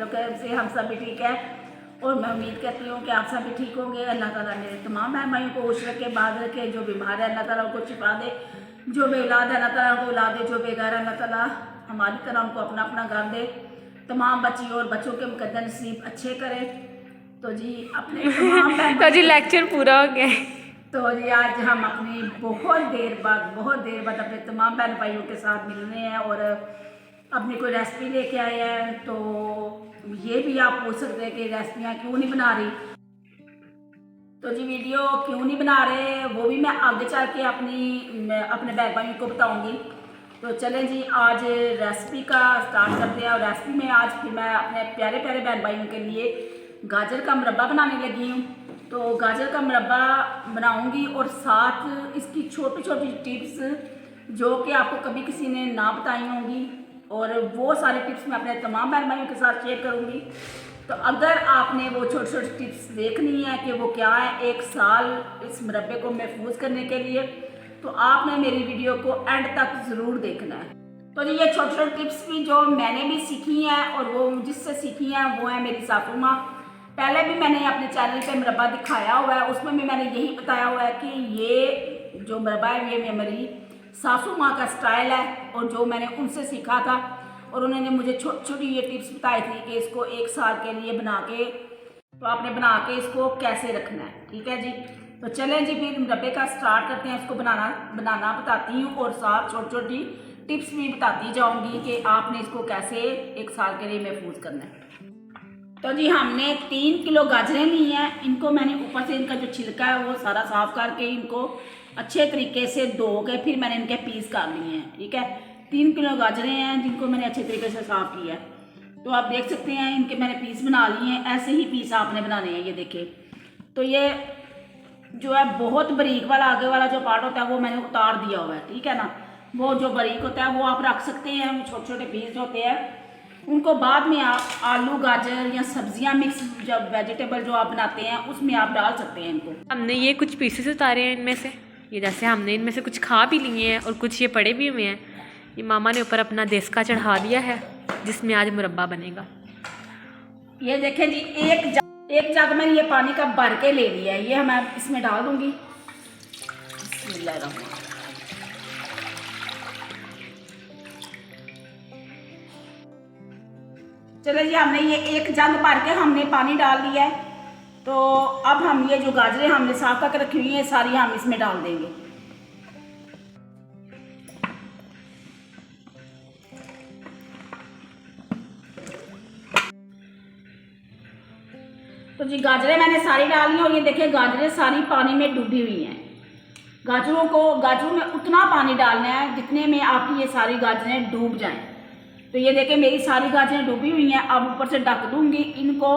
लोग से हम सब भी ठीक है और मैं उम्मीद करती हूँ कि आप सब भी ठीक होंगे। अल्लाह ताला मेरे तमाम बहन भाइयों को खुश रखे, बाद रखे। जो बीमार है अल्लाह ताला उनको शिफा दे, जो बेऔलाद है अल्लाह ताला उनको औलाद दे, जो बेघर है अल्लाह ताला हमारी तरह उनको अपना अपना घर दे। तमाम बच्ची और बच्चों के मुकद्दर नसीब अच्छे करे। तो जी अपने तमाम तो जी लेक्चर पूरा हो गया। तो जी आज हम अपनी बहुत देर बाद अपने तमाम बहन भाइयों के साथ मिल रहे हैं और अपनी कोई रेसिपी लेके आए हैं। तो ये भी आप पूछ सकते हैं कि रेसिपियाँ क्यों नहीं बना रही, तो जी वीडियो क्यों नहीं बना रहे वो भी मैं आगे चल के अपने बहन भाइयों को बताऊंगी। तो चलें जी आज रेसिपी का स्टार्ट करते हैं। और रेसिपी में आज फिर मैं अपने प्यारे प्यारे बहन भाइयों के लिए गाजर का मुरब्बा बनाने लगी हूँ। तो गाजर का मुरब्बा बनाऊंगी और साथ इसकी छोटी छोटी टिप्स जो कि आपको कभी किसी ने ना बताई होंगी, और वो सारी टिप्स मैं अपने तमाम बहन भाइयों के साथ शेयर करूंगी। तो अगर आपने वो छोटी छोटी टिप्स देखनी है कि वो क्या है एक साल इस मुरब्बे को महफूज करने के लिए, तो आपने मेरी वीडियो को एंड तक ज़रूर देखना है। तो ये छोटी छोटी टिप्स भी जो मैंने भी सीखी हैं और वो जिससे सीखी हैं वो है मेरी सासू माँ। पहले भी मैंने अपने चैनल पे मुरब्बा दिखाया हुआ है, उसमें भी मैंने यही बताया हुआ है कि ये जो मुरब्बा है ये मेरी सासू माँ का स्टाइल है और जो मैंने उनसे सीखा था। और उन्होंने मुझे छोटी छोटी ये टिप्स बताई थी कि इसको एक साल के लिए बना के, तो आपने बना के इसको कैसे रखना है। ठीक है जी, तो चलें जी फिर मुरब्बे का स्टार्ट करते हैं। इसको बनाना बताती हूँ और साथ छोटी छोटी टिप्स भी बताती जाऊँगी कि आपने इसको कैसे एक साल के लिए महफूज करना है। तो जी हमने 3 किलो गाजरें ली हैं। इनको मैंने ऊपर से इनका जो छिलका है वो सारा साफ करके इनको अच्छे तरीके से धो के फिर मैंने इनके पीस कर लिए हैं। ठीक है, 3 किलो गाजरें हैं जिनको मैंने अच्छे तरीके से साफ किया है। तो आप देख सकते हैं इनके मैंने पीस बना लिए हैं। ऐसे ही पीस आपने बनाने हैं, ये देखिए। तो ये जो है बहुत बारीक वाला आगे वाला जो पार्ट होता है वो मैंने उतार दिया हुआ है। ठीक है ना, वो जो बारीक होता है वो आप रख सकते हैं। वो छोटे छोटे पीस होते हैं उनको बाद में आप आलू गाजर या सब्जियां मिक्स जब वेजिटेबल जो आप बनाते हैं उसमें आप डाल सकते हैं इनको। हमने ये कुछ पीसेस उतारे हैं इनमें से, ये जैसे हमने इनमें से कुछ खा भी लिए हैं और कुछ ये पड़े भी हुए हैं। ये मामा ने ऊपर अपना देसका चढ़ा दिया है जिसमें आज मुरब्बा बनेगा। ये देखें जी एक जग में ये पानी का भर के ले लिया है, ये मैं इसमें डाल दूंगी। बिस्मिल्लाहिर्रहमानिर्रहीम। चलो जी हमने ये एक जग भर के हमने पानी डाल दिया है। तो अब हम ये जो गाजरें हमने साफ करके रखी हुई हैं सारी हम इसमें डाल देंगे। तो जी गाजरें मैंने सारी डाली हैं और ये देखिए गाजरें सारी पानी में डूबी हुई हैं। गाजरों में उतना पानी डालना है जितने में आपकी ये सारी गाजरें डूब जाएं। तो ये देखें मेरी सारी गाजरें डूबी हुई हैं। अब ऊपर से ढक दूंगी इनको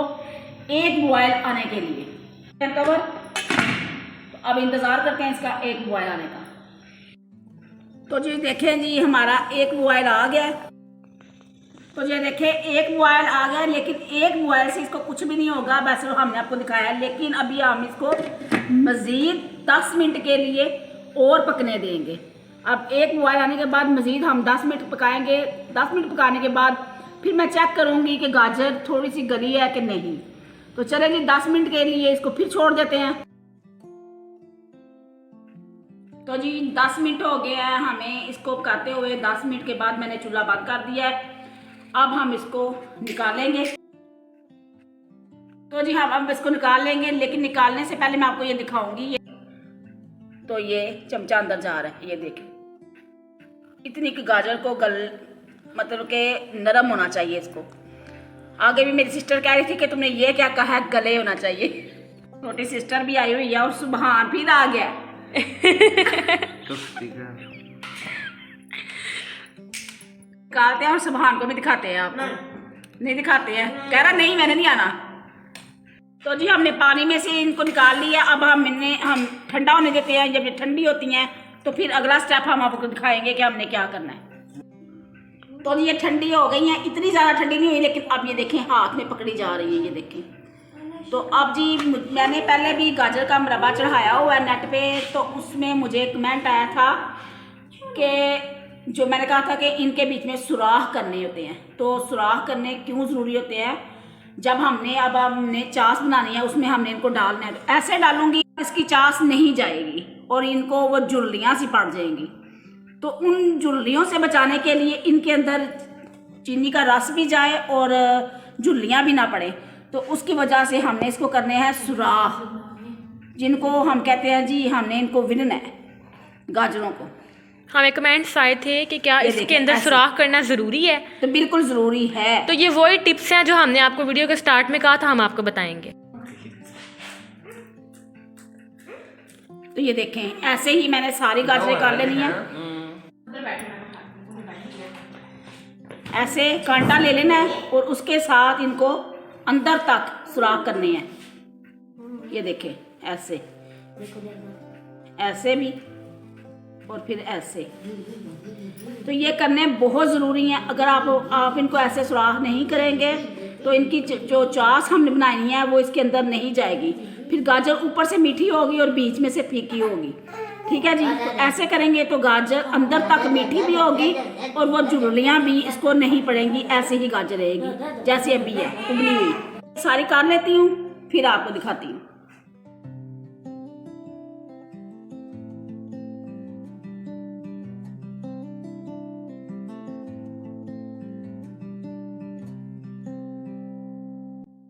एक बॉयल आने के लिए कवर। तो अब इंतज़ार करते हैं इसका एक बॉयल आने का। तो जी देखें जी हमारा एक बॉयल आ गया। तो ये देखें एक बॉयल आ गया, लेकिन एक बॉयल से इसको कुछ भी नहीं होगा, वैसे हमने आपको दिखाया है। लेकिन अभी हम इसको मज़ीद 10 मिनट के लिए और पकने देंगे। अब एक बॉयल आने के बाद मज़ीद हम 10 मिनट पकाएंगे। 10 मिनट पकाने के बाद फिर मैं चेक करूँगी कि गाजर थोड़ी सी गली है कि नहीं। तो चले जी 10 मिनट के लिए इसको फिर छोड़ देते हैं। तो जी 10 मिनट हो गए हैं हमें इसको पकाते हुए। 10 मिनट के बाद मैंने चूल्हा बंद कर दिया है। अब हम इसको निकालेंगे। तो जी हम अब इसको निकाल लेंगे, लेकिन निकालने से पहले मैं आपको ये दिखाऊंगी। तो ये चमचा अंदर जा रहा है, ये देखें। इतनी की गाजर को मतलब के नरम होना चाहिए इसको। आगे भी मेरी सिस्टर कह रही थी कि तुमने ये क्या कहा है, गले होना चाहिए। छोटी सिस्टर भी आई हुई है और सुबहान फिर आ गया। निकालते हैं और सुबहान को भी दिखाते हैं। आप नहीं दिखाते हैं, कह रहा नहीं मैंने नहीं आना। तो जी हमने पानी में से इनको निकाल लिया। अब हम ठंडा होने देते हैं। जब ये ठंडी होती हैं तो फिर अगला स्टेप हम आपको दिखाएंगे कि हमने क्या करना है। तो ये ठंडी हो गई हैं, इतनी ज़्यादा ठंडी नहीं हुई, लेकिन अब ये देखें हाथ में पकड़ी जा रही है, ये देखें। तो अब जी मैंने पहले भी गाजर का मुरब्बा चढ़ाया हुआ है नेट पे। तो उसमें मुझे कमेंट आया था कि जो मैंने कहा था कि इनके बीच में सुराख करने होते हैं। तो सुराख करने क्यों ज़रूरी होते हैं, जब अब हमने चास बनानी है उसमें हमने इनको डालना है, तो ऐसे डालूंगी इसकी चास नहीं जाएगी और इनको वो झुर्रियाँ सी पड़ जाएंगी। तो उन झुर्रियों से बचाने के लिए इनके अंदर चीनी का रस भी जाए और झुर्रियाँ भी ना पड़े, तो उसकी वजह से हमने इसको करने हैं सुराख, जिनको हम कहते हैं जी हमने इनको विनना है गाजरों को। हमें कमेंट्स आए थे कि क्या ये इसके देखिए, अंदर ऐसे। सुराख करना ज़रूरी है। तो बिल्कुल ज़रूरी है। तो ये वही टिप्स हैं जो हमने आपको वीडियो के स्टार्ट में कहा था, हम आपको बताएंगे। तो ये देखें, ऐसे ही मैंने सारी गाजरें कर लेनी है। ऐसे कांटा ले लेना है और उसके साथ इनको अंदर तक सुराख करने हैं। ये देखें, ऐसे ऐसे भी और फिर ऐसे। तो ये करने बहुत ज़रूरी है। अगर आप इनको ऐसे सुराख नहीं करेंगे तो इनकी जो चास हमने बनानी है वो इसके अंदर नहीं जाएगी, फिर गाजर ऊपर से मीठी होगी और बीच में से फीकी होगी। ठीक है जी। तो ऐसे करेंगे तो गाजर अंदर तक मीठी भी होगी और वो झुर्रियाँ भी इसको नहीं पड़ेंगी, ऐसे ही गाजर रहेगी जैसे अभी है उबली हुई। सारी कर लेती हूँ फिर आपको दिखाती हूँ।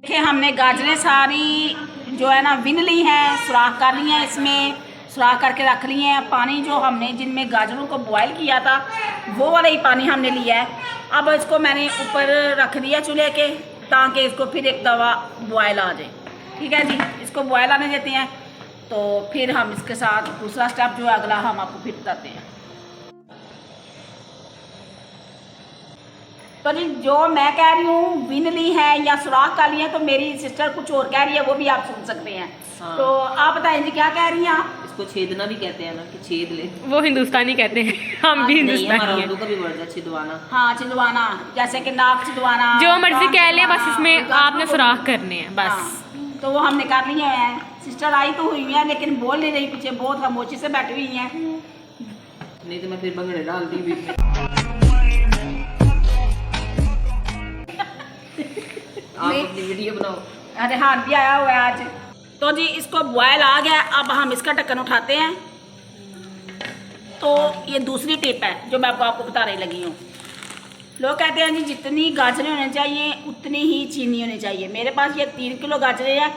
देखिए, हमने गाजरें सारी जो है ना विन ली हैं, सुराख कर ली हैं, इसमें सुराख करके रख लिए हैं। पानी जो हमने जिनमें गाजरों को बॉयल किया था वो वाला ही पानी हमने लिया है। अब इसको मैंने ऊपर रख दिया चूल्हे के, ताकि इसको फिर एक दवा बॉयल आ जाए। ठीक है जी, इसको बॉयल आने देते हैं। तो फिर हम इसके साथ दूसरा स्टेप जो है अगला हम आपको फिर बताते हैं। तो जी जो मैं कह रही हूँ विन ली है या सुराख कर लिया, तो मेरी सिस्टर कुछ और कह रही है, वो भी आप सुन सकते हैं। हाँ। तो आप बताएं जी क्या कह रही हैं आप? इसको छेदना भी कहते हैं ना, कि छेद ले। वो हिंदुस्तानी कहते हैं, हम भी हिंदुस्तानी हैं। उर्दू का भी वर्ड है छिदवाना। हाँ, छिदवाना, जैसे कि नाक छिदवाना, जो मर्जी कह लें, बस इसमें आपने सुराख करने हैं बस। हाँ, तो वो हमने कर लिए हैं। सिस्टर आई तो हुई है लेकिन बोल नहीं रही, पीछे बहुत खामोशी से बैठी हुई हैं। नहीं तो मैं फिर भंगड़े डालती भी। आप अपनी वीडियो बनाओ। अरे हाँ, भी आया हुआ है आज। तो जी इसको बॉयल आ गया, अब हम इसका ढक्कन उठाते हैं। तो ये दूसरी टिप है जो मैं आपको बता रही लगी हूँ। लोग कहते हैं जी जितनी गाजरें होनी चाहिए उतनी ही चीनी होनी चाहिए। मेरे पास ये 3 किलो गाजरें हैं,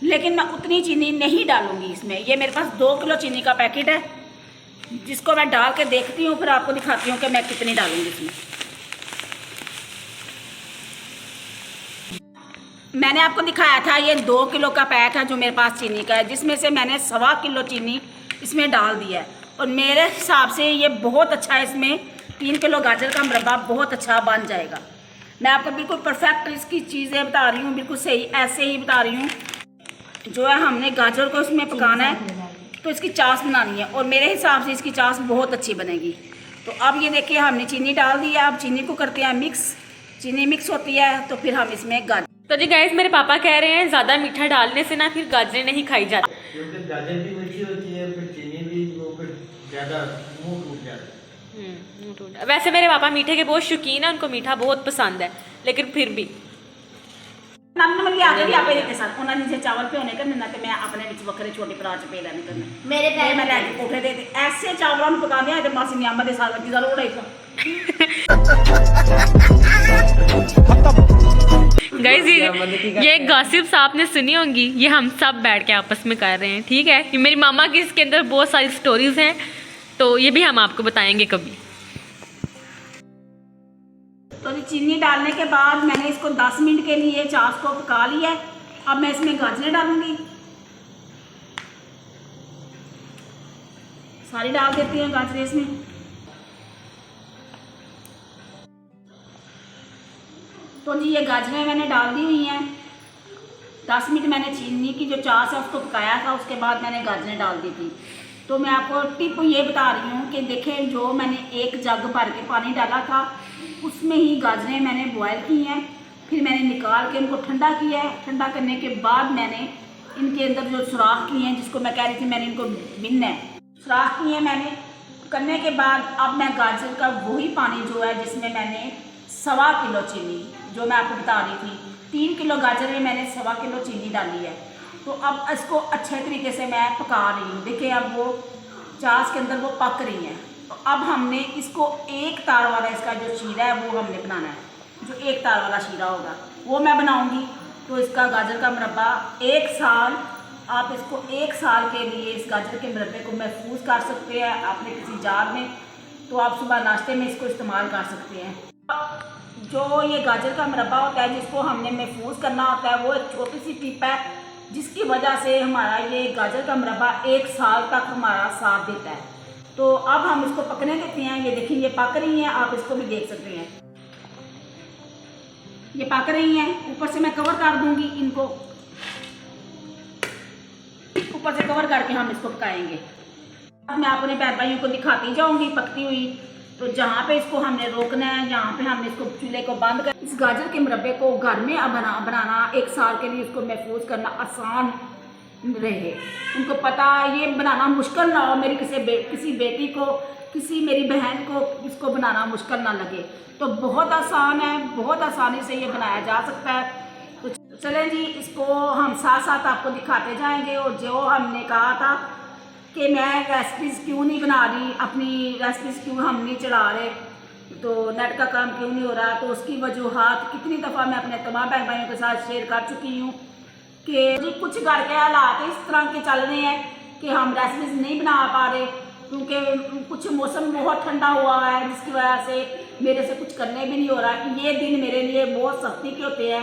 लेकिन मैं उतनी चीनी नहीं डालूंगी इसमें। ये मेरे पास 2 किलो चीनी का पैकेट है, जिसको मैं डाल के देखती हूँ, फिर आपको दिखाती हूँ कि मैं कितनी डालूंगी इसमें। मैंने आपको दिखाया था ये 2 किलो का पैक है जो मेरे पास चीनी का है, जिसमें से मैंने 1.25 किलो चीनी इसमें डाल दिया है। और मेरे हिसाब से ये बहुत अच्छा है, इसमें 3 किलो गाजर का मुरब्बा बहुत अच्छा बन जाएगा। मैं आपको बिल्कुल परफेक्ट इसकी चीज़ें बता रही हूँ, बिल्कुल सही ऐसे ही बता रही हूँ। जो है हमने गाजर को इसमें पकाना है, तो इसकी चास बनानी है और मेरे हिसाब से इसकी चास बहुत अच्छी बनेगी। तो अब ये देखिए हमने चीनी डाल दी है, अब चीनी को करते हैं मिक्स। चीनी मिक्स होती है तो फिर हम इसमें गाजर। तो जी गाइस, मेरे पापा कह रहे हैं ज़्यादा मीठा डालने से ना फिर गाजरें नहीं खाई जाती, क्योंकि गाजर भी मीठी होती है, फिर चीनी भी वो फिर ज़्यादा मुँह टूट जाता है। वैसे मेरे पापा मीठे के बहुत शौकीन है, उनको मीठा बहुत पसंद है, लेकिन फिर भी नॉर्मली आगे भी आपे के साथ उन्होंने नीचे चावल पे होने करने ना, तो मैं अपने बीच बकरे छोटे परांठे पे लेने करने मेरे पैर मैं लैके कोठे दे ऐसे चावलों को पका दिया। तो मासी नियामा दे साल की जरूर है। गाइस ये गॉसिप्स आपने सुनी होंगी, ये हम सब बैठ के आपस में कर रहे हैं। ठीक है, ये मेरी मामा की इसके अंदर बहुत सारी स्टोरीज हैं, तो ये भी हम आपको बताएंगे कभी। तो चीनी डालने के बाद मैंने इसको 10 मिनट के लिए चास को पका लिया है। अब मैं इसमें गाजरें डालूंगी, सारी डाल देती हूँ गाजरें इसमें। तो जी ये गाजरें मैंने डाल दी हुई हैं। 10 मिनट मैंने चीनी की जो चास है उसको पकाया था, उसके बाद मैंने गाजरें डाल दी थी। तो मैं आपको टिप ये बता रही हूँ कि देखें, जो मैंने 1 जग भर के पानी डाला था उसमें ही गाजरें मैंने बॉयल की हैं, फिर मैंने निकाल के उनको ठंडा किया है। ठंडा करने के बाद मैंने इनके अंदर जो सुराख किए हैं, जिसको मैं कह रही थी मैंने इनको बिनना है, सुराख किए मैंने। करने के बाद अब मैं गाजर का वही पानी जो है जिसमें मैंने 1.25 किलो चीनी जो मैं आपको बता रही थी 3 किलो गाजर में मैंने 1.25 किलो चीनी डाली है। तो अब इसको अच्छे तरीके से मैं पका रही हूँ। देखिए अब वो चास के अंदर वो पक रही हैं। तो अब हमने इसको एक तार वाला इसका जो शीरा है वो हमने बनाना है। जो एक तार वाला शीरा होगा वो मैं बनाऊँगी। तो इसका गाजर का मुरब्बा 1 साल, आप इसको 1 साल के लिए इस गाजर के मुरब्बे को महफूज कर सकते हैं अपने किसी जार में। तो आप सुबह नाश्ते में इसको इस्तेमाल कर सकते हैं। जो ये गाजर का मुरब्बा होता है जिसको हमने महफूज करना होता है वो एक छोटी सी टिप है जिसकी वजह से हमारा ये गाजर का मुरब्बा 1 साल तक हमारा साथ देता है। तो अब हम इसको पकने देते हैं। ये देखिए ये पक रही हैं, आप इसको भी देख सकते हैं ये पक रही हैं। ऊपर से मैं कवर कर दूंगी इनको, ऊपर से कवर करके हम इसको पकाएंगे। अब मैं अपने बहन भाइयों को दिखाती जाऊंगी पकती हुई। तो जहाँ पे इसको हमने रोकना है, जहाँ पे हमने इसको चूल्हे को बंद कर, इस गाजर के मुरब्बे को घर में बनाना 1 साल के लिए इसको महफूज करना आसान रहे। उनको पता ये बनाना मुश्किल ना हो, मेरी किसी बेटी को, किसी मेरी बहन को इसको बनाना मुश्किल ना लगे। तो बहुत आसान है, बहुत आसानी से ये बनाया जा सकता है। तो चलें जी, इसको हम साथ साथ आपको दिखाते जाएंगे। और जो हमने कहा था कि मैं रेसिपीज़ क्यों नहीं बना रही, अपनी रेसिपीज़ क्यों हम नहीं चला रहे, तो नेट का काम क्यों नहीं हो रहा, तो उसकी वजूहात कितनी दफ़ा मैं अपने तमाम बहन भाइयों के साथ शेयर कर चुकी हूँ कि जी कुछ घर के हालात इस तरह के चल रहे हैं कि हम रेसिपीज़ नहीं बना पा रहे, क्योंकि कुछ मौसम बहुत ठंडा हुआ है जिसकी वजह से मेरे से कुछ करने भी नहीं हो रहा। ये दिन मेरे लिए बहुत सख्ती के होते हैं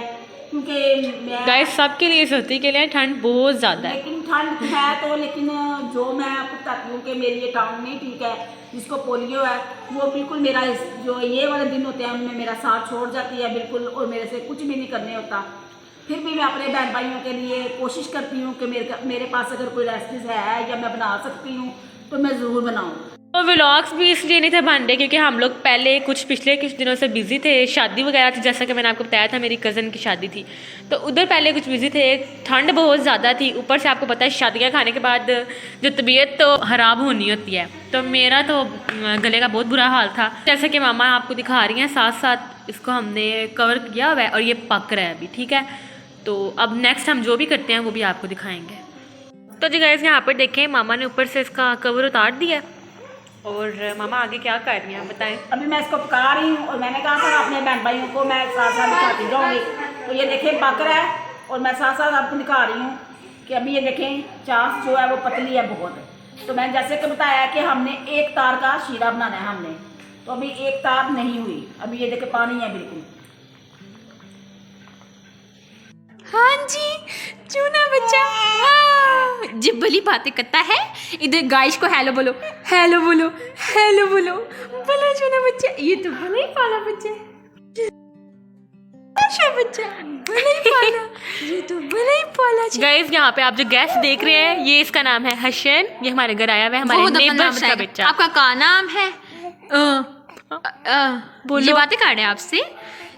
क्योंकि मैं गाइस सबके लिए सर्दी के लिए ठंड बहुत ज़्यादा है। लेकिन ठंड है तो, लेकिन जो मैं आपको बताती हूँ कि मेरी ये टांग नहीं ठीक है, जिसको पोलियो है, वो बिल्कुल मेरा जो ये वाले दिन होते हैं उनमें मेरा साथ छोड़ जाती है बिल्कुल, और मेरे से कुछ भी नहीं करने होता। फिर भी मैं अपने बहन भाइयों के लिए कोशिश करती हूँ कि मेरे पास अगर कोई रेसिपीज़ है या मैं बना सकती हूँ तो मैं ज़रूर बनाऊँ। तो व्लॉग्स भी इसलिए नहीं थे बन रहे क्योंकि हम लोग पहले पिछले कुछ दिनों से बिज़ी थे, शादी वगैरह थी, जैसा कि मैंने आपको बताया था मेरी कज़न की शादी थी, तो उधर पहले कुछ बिज़ी थे। ठंड बहुत ज़्यादा थी, ऊपर से आपको पता है शादियाँ खाने के बाद जो तबीयत तो ख़राब होनी होती है, तो मेरा तो गले का बहुत बुरा हाल था। जैसा कि मामा आपको दिखा रही हैं, साथ साथ इसको हमने कवर किया हुआ है और ये पक रहा है अभी, ठीक है। तो अब नेक्स्ट हम जो भी करते हैं वो भी आपको दिखाएँगे। तो जी गाइस यहाँ पर देखें, मामा ने ऊपर से इसका कवर उतार दिया और मामा आगे क्या कर रही हैं बताएं। अभी मैं इसको पका रही हूँ और मैंने कहा था अपने बहन भाइयों को मैं साथ साथ दिखाती जाऊँगी। तो ये देखें पक रहा है और मैं साथ साथ आपको दिखा रही हूँ कि अभी ये देखें चास जो है वो पतली है बहुत। तो मैंने जैसे कि बताया कि हमने 1 तार का शीरा बनाना है हमने, तो अभी 1 तार नहीं हुई, अभी ये देखें पानी है बिल्कुल। हाँ जी, चूना बच्चा जी बली बातें करता है। इधर गाइस को हेलो बोलो, हेलो बोलो, हेलो बोलो, बोलो चूना बच्चा। ये तो बड़ा ही पाला बच्चा है, अच्छा बच्चा, बड़ा ही पाला, ये तो बड़ा ही पाला। गाइस यहाँ पे आप जो गेस्ट देख रहे हैं, ये इसका नाम है हसन, ये हमारे घर आया हुआ है, हमारे नेबर्स का बच्चा। आपका क्या नाम है? बोलो। ये बातें कर रहे हैं आपसे,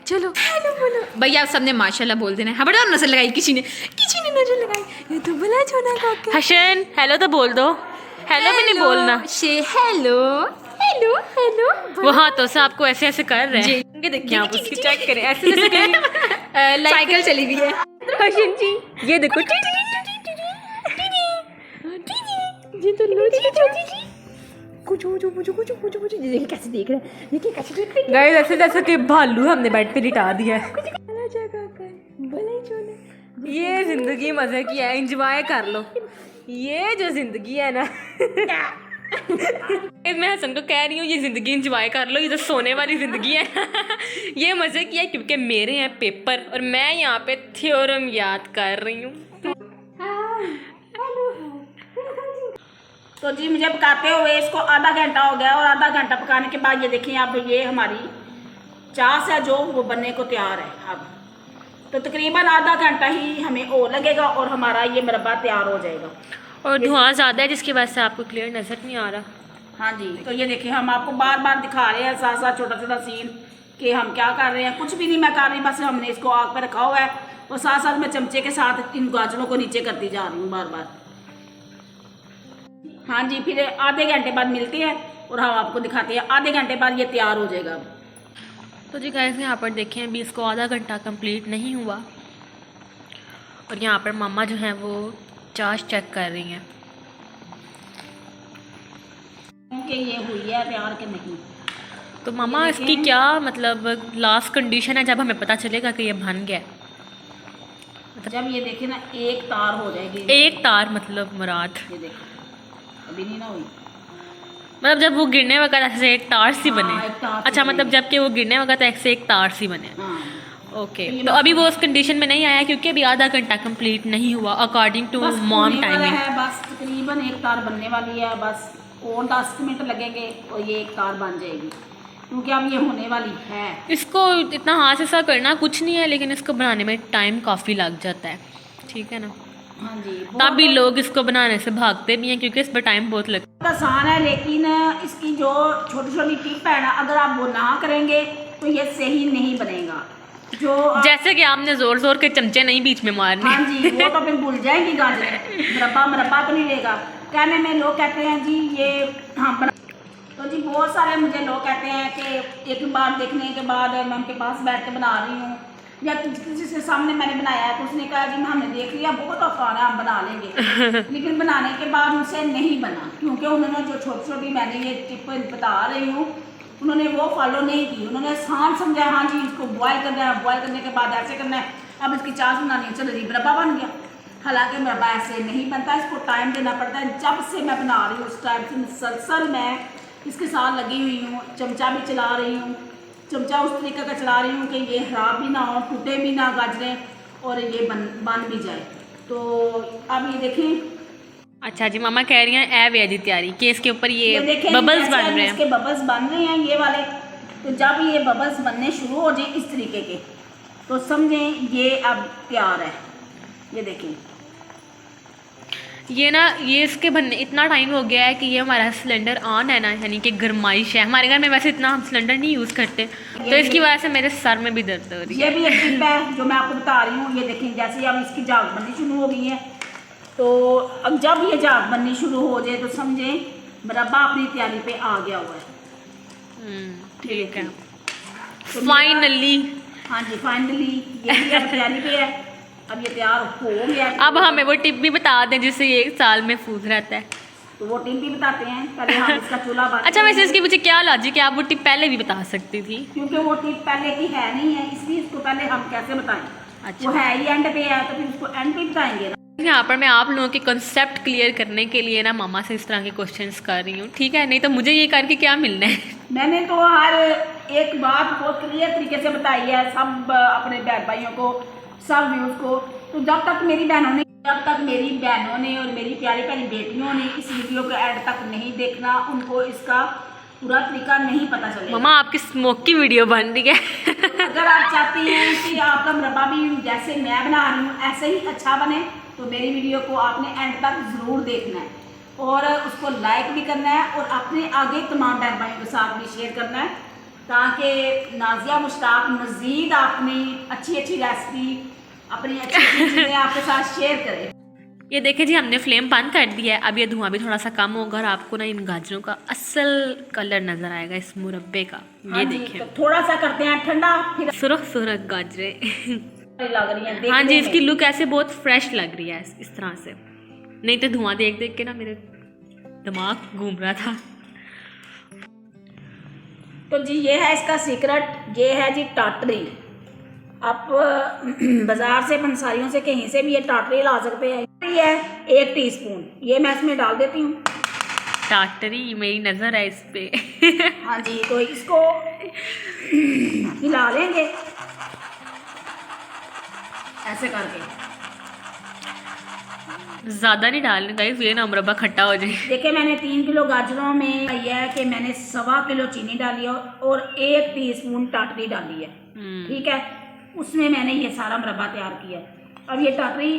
चलो हेलो बोलो। भैया आप सबने माशाल्लाह बोल देना है। खबरदार नजर लगाई किसी ने नजर लगाई, ये तो बड़ा छोटा काका। हसन हेलो तो बोल दो, हेलो भी नहीं बोलना। से हेलो हेलो हेलो वो हाथों से आपको ऐसे ऐसे कर रहे हैं, ये देखिए आप उसकी चेक करें, ऐसे ऐसे करें। साइकिल चली हुई है हसन जी ये देखो, ये तो देखिए कैसे देख रहे हैं, देखिए कैसे देख रहे हैं। गाइस ऐसे जैसे कि भालू हमने बेड पे लिटा दिया है। ये जिंदगी मजे की है, एंजॉय कर लो। ये जो जिंदगी है ना मैं हसन को कह रही हूँ ये जिंदगी एंजॉय कर लो, ये जो सोने वाली जिंदगी है ये मजे की है क्योंकि मेरे हैं पेपर और मैं यहाँ पे थ्योरम याद कर रही हूँ। तो जी मुझे पकाते हुए इसको आधा घंटा हो गया और आधा घंटा पकाने के बाद ये देखिए अब ये हमारी चास है जो वो बनने को तैयार है। अब तो तकरीबन आधा घंटा ही हमें और लगेगा और हमारा ये मुरब्बा तैयार हो जाएगा। और धुआं ज़्यादा है जिसकी वजह से आपको क्लियर नज़र नहीं आ रहा। हाँ जी, तो ये देखिए हम आपको बार बार दिखा रहे हैं साथ साथ छोटा छोटा सीन कि हम क्या कर रहे हैं। कुछ भी नहीं मैं कर रही, बस हमने इसको आग पर रखा हुआ है और साथ साथ मैं चमचे के साथ इन गाजरों को नीचे करती जा रही हूँ बार बार। हाँ जी, फिर आधे घंटे बाद मिलते हैं और हम आपको दिखाते हैं। आधे घंटे बाद ये तैयार हो जाएगा। तो जी गाइस यहाँ पर देखें अभी इसको आधा घंटा कंप्लीट नहीं हुआ और यहाँ पर मामा जो है वो चाश चेक कर रही हैं कि ये हुई है तैयार कि नहीं। तो मामा इसकी क्या मतलब लास्ट कंडीशन है जब हमें पता चलेगा कि ये बन गया है? जब ये देखे ना एक तार हो जाएगी, एक तार मतलब मुराद, ये देखो अभी नहीं ना हुई। मतलब जब वो गिरने वक्त ऐसे एक तार सी हाँ, बने। एक तार सी अच्छा बने। मतलब जबकि वो गिरने वक्त ऐसे एक तार सी बने। हाँ ओके, तो ये तो बस- अभी वो उस कंडीशन में नहीं आया क्योंकि अभी आधा घंटा कंप्लीट नहीं हुआ अकॉर्डिंग टू बस मॉम होने वाला टाइमिंग। है, बस तकरीबन एक तार बनने वाली है, बस और 10 मिनट लगेंगे और ये एक तार बन जाएगी, क्योंकि अब ये होने वाली है। इसको इतना हाथ से सा करना कुछ नहीं है, लेकिन इसको बनाने में टाइम काफ़ी लग जाता है, ठीक है ना। हाँ जी, तभी लोग इसको बनाने से भागते भी हैं क्योंकि इस पर टाइम बहुत लगता बहुत आसान है, लेकिन इसकी जो छोटी छोटी टिप है ना, अगर आप वो ना करेंगे तो ये सही नहीं बनेगा। जो है। जैसे कि आपने जोर जोर के चमचे नहीं बीच में मारने। हाँ जी, वो तो फिर भूल जाएंगी गाजरें, मुरब्बा तो नहीं रहेगा। कहने में लोग कहते हैं जी ये हाँ बना, तो जी बहुत सारे मुझे लोग कहते हैं कि एक बार देखने के बाद मैं उनके पास बैठ के बना रही हूँ या किसी से सामने मैंने बनाया है तो उसने कहा जी हमने देख लिया बहुत आसान है हम बना लेंगे, लेकिन बनाने के बाद उनसे नहीं बना, क्योंकि उन्होंने जो छोटी छोटी मैंने ये टिप बता रही हूँ उन्होंने वो फॉलो नहीं की। उन्होंने आसान समझा, हाँ जी इसको बॉयल करना है, बॉयल करने के बाद ऐसे करना है, अब इसकी चाश बनानी है, चलो जी मुरब्बा बन गया। हालांकि मुरब्बा ऐसे नहीं बनता, इसको टाइम देना पड़ता है। जब से मैं बना रही हूँ उस टाइम से मुसलसल मैं इसके साथ लगी हुई हूँ, चमचा भी चला रही हूँ, चमचा उस तरीके का चला रही हूँ कि ये ख़राब भी ना हो, टूटे भी ना गाजरें और ये बन भी जाए। तो अब ये देखें, अच्छा जी, मामा कह रही हैं ए वे जी तैयारी कि इसके ऊपर ये देखें बबल्स जैसे बन अब रहे हैं। इसके बबल्स बन रहे हैं ये वाले, तो जब ये बबल्स बनने शुरू हो जाए इस तरीके के तो समझें ये अब तैयार है। ये देखें ये ना ये इसके बनने इतना टाइम हो गया है कि ये हमारा सिलेंडर ऑन है ना, यानी कि गर्माइश है। हमारे घर में वैसे इतना हम सिलेंडर नहीं यूज़ करते, तो इसकी वजह से मेरे सर में भी दर्द हो रही है। ये भी एक टिप है जो मैं आपको बता रही हूँ। ये देखें जैसे अब इसकी झाग बननी शुरू हो गई है, तो अब जब ये झाग बननी शुरू हो जाए तो समझें मुरब्बा अपनी तैयारी पे आ गया हुआ है। ठीक है, तो फाइनली हाँ जी फाइनली ये भी अब तैयारी पे है, अब ये तैयार हो गया। अब हमें वो टिप भी बता दें जिससे ये 1 साल में फूस रहता है। तो वो टिप भी बताते हैं, पहले हम इसका चूल्हा बंद अच्छा वैसे करेंगे। इसकी मुझे क्या लॉजिक है, आप वो टिप पहले भी बता सकती थी। क्योंकि वो टिप पहले की है नहीं है, इसलिए इसको पहले हम कैसे बताएं। अच्छा। वो है ही एंड पे है तो फिर उसको एंड पे बताएंगे ना। यहाँ पर मैं आप लोगों के कंसेप्ट क्लियर करने के लिए ना मामा से इस तरह के क्वेश्चंस कर रही हूँ, ठीक है, नहीं तो मुझे ये करके क्या मिलना है। मैंने तो हर एक बात बहुत क्लियर तरीके से बताई है सब अपने बहन भाइयों को, सब व्यूज को। तो जब तक मेरी बहनों ने और मेरी प्यारी प्यारी बेटियों ने इस वीडियो को एंड तक नहीं देखना, उनको इसका पूरा तरीका नहीं पता चलेगा। मामा आपकी स्मोक की वीडियो बन रही है। अगर आप चाहती हैं कि आपका मुरब्बा भी जैसे मैं बना रही हूँ ऐसे ही अच्छा बने, तो मेरी वीडियो को आपने एंड तक ज़रूर देखना है और उसको लाइक भी करना है और अपने आगे तमाम बहन भाइयों के साथ भी शेयर करना है, ताकि नाजिया मुश्ताक मज़ीद अपनी अच्छी रेसिपी, अपनी अच्छी चीज़ें आपके साथ शेयर करें। ये देखें जी, हमने फ्लेम बंद कर दिया है। अब ये धुआं भी थोड़ा सा कम होगा और आपको ना इन गाजरों का असल कलर नज़र आएगा इस मुरब्बे का। हाँ ये जी, देखें, तो थोड़ा सा करते हैं ठंडा, फिर सुरख सुरख गाजरे। लग रही है हाँ जी, इसकी लुक ऐसे बहुत फ्रेश लग रही है इस तरह से, नहीं तो धुआं देख देख के ना मेरे दिमाग घूम रहा था। तो जी ये है इसका सीक्रेट, ये है जी टाटरी। आप बाजार से पंसारियों से कहीं से भी ये टाटरी ला सकते हैं। ये है 1 टीस्पून, ये मैं इसमें डाल देती हूँ। टाटरी मेरी नज़र है इस पे। हाँ जी, तो इसको हिला लेंगे ऐसे करके। ज़्यादा नहीं डालने गाइस, ये ना मुरब्बा खट्टा हो जाए। देखिए मैंने 3 किलो गाजरों में यह है कि मैंने 1.25 किलो चीनी डाली है और 1 टीस्पून टाटरी डाली है, ठीक है। उसमें मैंने ये सारा मुरब्बा तैयार किया। अब ये टाटरी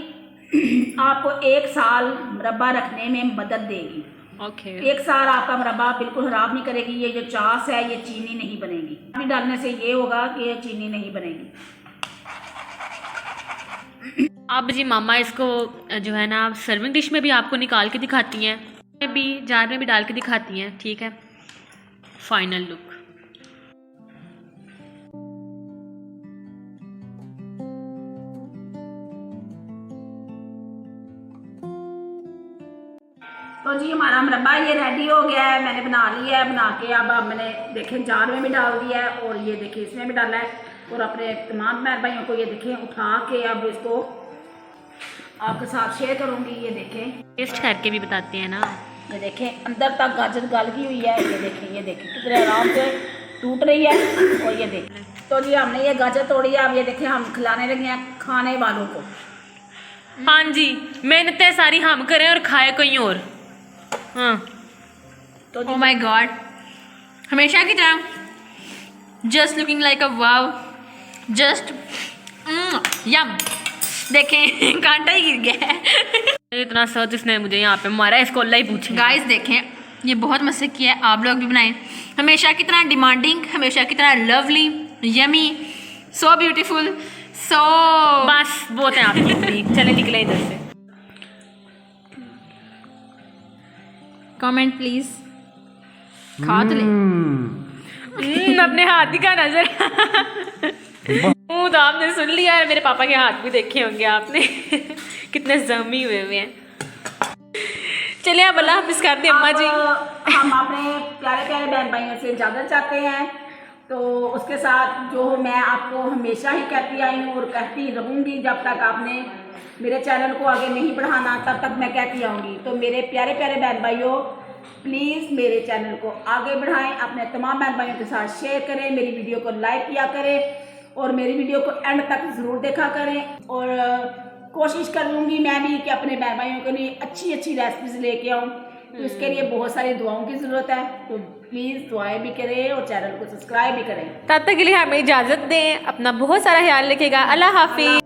आपको 1 साल मुरब्बा रखने में मदद देगी। ओके, 1 साल आपका मुरब्बा बिल्कुल खराब नहीं करेगी। ये जो चास है ये चीनी नहीं बनेगी, पानी डालने से ये होगा कि ये चीनी नहीं बनेगी। अब जी मामा इसको जो है ना सर्विंग डिश में भी आपको निकाल के दिखाती हैं, में भी जार में भी डाल के दिखाती हैं, ठीक है। फाइनल लुक तो जी हमारा मुरब्बा ये रेडी हो गया है, मैंने बना लिया है। बना के अब मैंने देखें जार में भी डाल दिया है और ये देखिए इसमें भी डाला है। और अपने तमाम बहन भाइयों को ये देखें उठा के अब इसको आपके साथ शेयर करूँगी। ये देखें, टेस्ट करके भी बताते हैं ना। ये देखें अंदर तक गाजर गल गई हुई है। ये देखें कितने आराम से टूट रही है। और ये देखें, तो जी हमने ये गाजर तोड़ी है। अब ये देखें हम खिलाने लगे हैं खाने वालों को। हाँ जी, मेहनतें सारी हम करें और खाए कहीं और। हाँ तो ओह माय गॉड, हमेशा की तरह just looking like a wow, just yum. देखें कांटा ही गिर गया है। इतना सर्च इसने मुझे यहाँ पे मारा, इसको अल्लाह ही पूछे। गाइस देखें, ये बहुत मस्त किया है। आप लोग भी बनाएं, हमेशा की तरह डिमांडिंग, हमेशा की तरह लवली, यमी, सो ब्यूटीफुल, सो बस बहुत है आपकी। चले निकले इधर से। Comment please. खा तो ले। अपने हाथ ही का नजर। मुंह तो आपने सुन लिया है, मेरे पापा के हाथ भी देखे होंगे आपने। कितने जमी हुए हैं। चलिए अब अल्लाह हाफिज कर दे अम्मा जी। हम अपने प्यारे प्यारे बहन भाइयों से इजाज़त चाहते हैं। तो उसके साथ जो मैं आपको हमेशा ही कहती आई हूँ और कहती रहूँगी, जब तक आपने मेरे चैनल को आगे नहीं बढ़ाना तब तक मैं कहती आऊँगी। तो मेरे प्यारे प्यारे बहन भाइयों, प्लीज़ मेरे चैनल को आगे बढ़ाएं, अपने तमाम बहन भाइयों के साथ शेयर करें, मेरी वीडियो को लाइक किया करें और मेरी वीडियो को एंड तक ज़रूर देखा करें। और कोशिश करूँगी मैं भी कि अपने बहन भाइयों के लिए अच्छी अच्छी रेसिपीज़ लेके आऊँ। तो इसके लिए बहुत सारी दुआओं की ज़रूरत है। तो प्लीज़ दुआएं भी करें और चैनल को सब्सक्राइब भी करें। तब तक के लिए हमें इजाज़त दें। अपना बहुत सारा ख्याल रखिएगा। अल्लाह हाफिज।